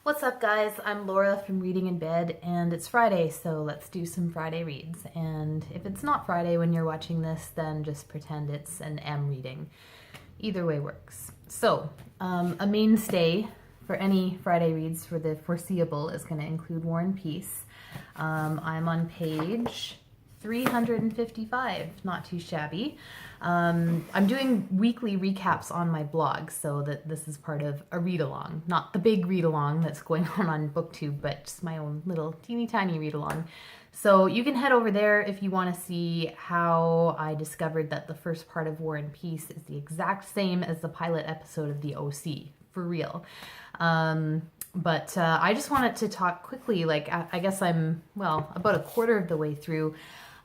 What's up, guys? I'm Laura from Reading in Bed, and it's Friday, so let's do some Friday reads. And if it's not Friday when you're watching this, then just pretend it's an M reading. Either way works. So, a mainstay for any Friday reads for the foreseeable is going to include War and Peace. I'm on page 355, not too shabby. I'm doing weekly recaps on my blog, so that this is part of a read-along. Not the big read-along that's going on BookTube, but just my own little teeny tiny read-along. So you can head over there if you want to see how I discovered that the first part of War and Peace is the exact same as the pilot episode of the OC, for real. But I just wanted to talk quickly, like I guess I'm, well, about a quarter of the way through,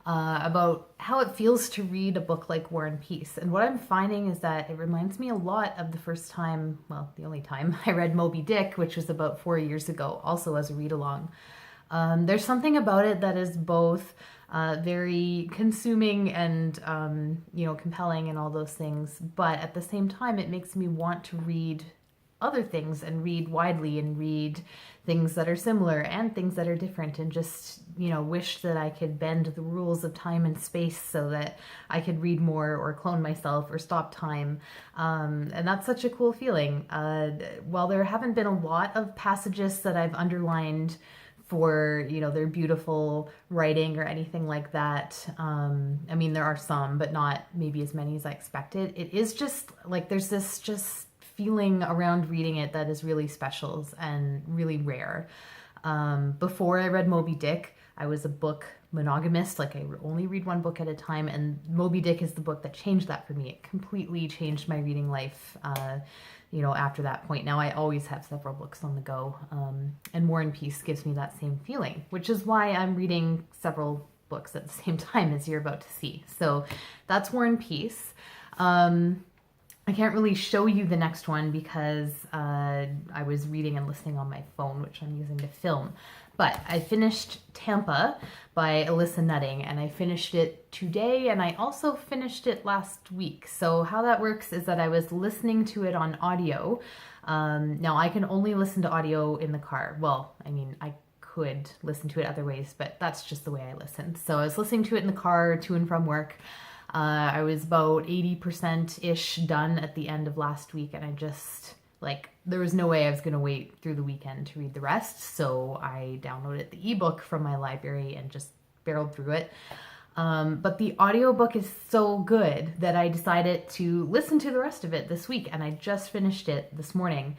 about how it feels to read a book like War and Peace. And what I'm finding is that it reminds me a lot of the first time, well, the only time I read Moby Dick, which was about 4 years ago, also as a read-along. There's something about it that is both very consuming and, compelling and all those things. But at the same time, it makes me want to read other things and read widely and read things that are similar and things that are different, and just, wish that I could bend the rules of time and space so that I could read more or clone myself or stop time. And that's such a cool feeling. While there haven't been a lot of passages that I've underlined for, their beautiful writing or anything like that. There are some, but not maybe as many as I expected. It is just like there's this just feeling around reading it that is really special and really rare. Before I read Moby Dick, I was a book monogamist, like I only read one book at a time, and Moby Dick is the book that changed that for me. It completely changed my reading life, after that point. Now I always have several books on the go, and War and Peace gives me that same feeling, which is why I'm reading several books at the same time, as you're about to see. So that's War and Peace. I can't really show you the next one because I was reading and listening on my phone, which I'm using to film. But I finished Tampa by Alyssa Nutting, and I finished it today, and I also finished it last week. So how that works is that I was listening to it on audio. Now, I can only listen to audio in the car. Well, I could listen to it other ways, but that's just the way I listen. So I was listening to it in the car to and from work. I was about 80%-ish done at the end of last week, and I just, there was no way I was going to wait through the weekend to read the rest, so I downloaded the ebook from my library and just barreled through it. But the audiobook is so good that I decided to listen to the rest of it this week, and I just finished it this morning.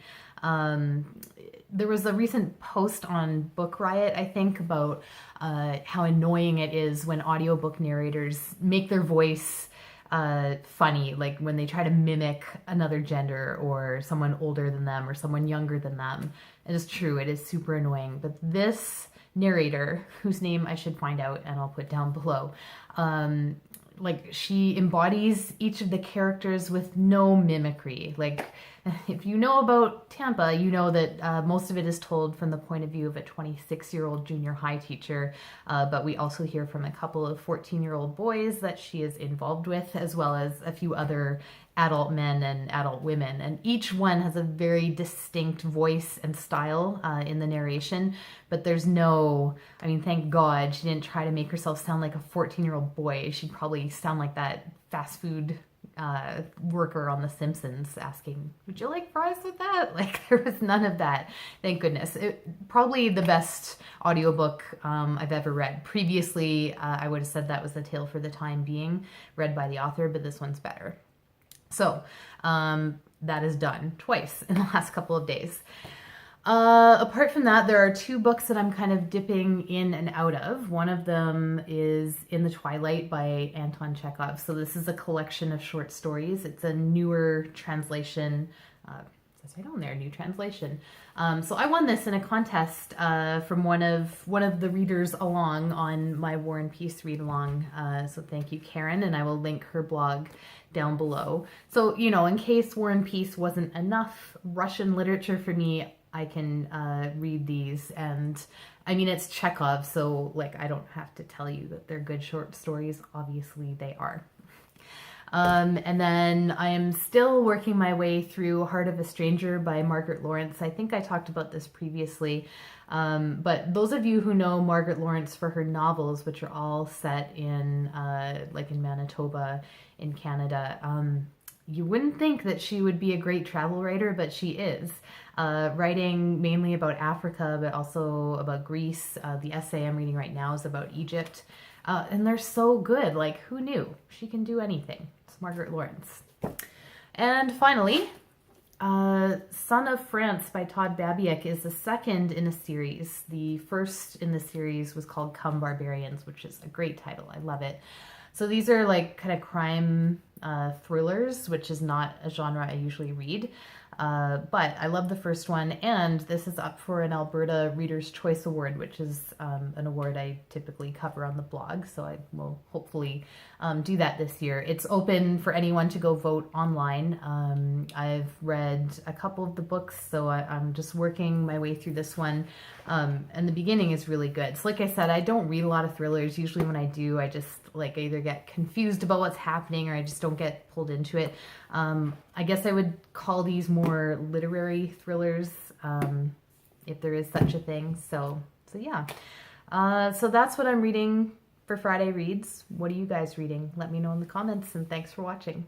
There was a recent post on Book Riot, I think, about how annoying it is when audiobook narrators make their voice funny, like when they try to mimic another gender or someone older than them or someone younger than them. It is true, it is super annoying. But this narrator, whose name I should find out and I'll put down below, she embodies each of the characters with no mimicry. If you know about Tampa, you know that most of it is told from the point of view of a 26-year-old junior high teacher, but we also hear from a couple of 14-year-old boys that she is involved with, as well as a few other adult men and adult women. And each one has a very distinct voice and style in the narration, but there's no, thank God she didn't try to make herself sound like a 14-year-old boy. She'd probably sound like that fast food worker on The Simpsons asking, would you like fries with that? There was none of that. Thank goodness. Probably the best audiobook I've ever read. Previously, I would have said that was The Tale for the Time Being, read by the author, but this one's better. So that is done twice in the last couple of days. Apart from that, there are two books that I'm kind of dipping in and out of. One of them is In the Twilight by Anton Chekhov. So this is a collection of short stories. It's a newer translation. It says right on there, new translation. So I won this in a contest from one of the readers along on my War and Peace read along. So thank you, Karen, and I will link her blog down below. So, in case War and Peace wasn't enough Russian literature for me, I can read these, and it's Chekhov, so I don't have to tell you that they're good short stories. Obviously they are. And then I am still working my way through Heart of a Stranger by Margaret Lawrence. I think I talked about this previously. But those of you who know Margaret Lawrence for her novels, which are all set in like in Manitoba in Canada, you wouldn't think that she would be a great travel writer, but she is. Writing mainly about Africa, but also about Greece. The essay I'm reading right now is about Egypt. And they're so good. Like, who knew? She can do anything. It's Margaret Lawrence. And finally, Son of France by Todd Babiak is the second in a series. The first in the series was called Come Barbarians, which is a great title. I love it. So these are like kind of crime thrillers, which is not a genre I usually read. But I love the first one, and this is up for an Alberta Reader's Choice Award, which is an award I typically cover on the blog, so I will hopefully do that this year. It's open for anyone to go vote online. I've read a couple of the books, so I'm just working my way through this one, and the beginning is really good. So like I said, I don't read a lot of thrillers. Usually when I do, I just I either get confused about what's happening or I just don't get pulled into it. I guess I would call these more literary thrillers, if there is such a thing. So yeah. So that's what I'm reading for Friday Reads. What are you guys reading? Let me know in the comments, and thanks for watching.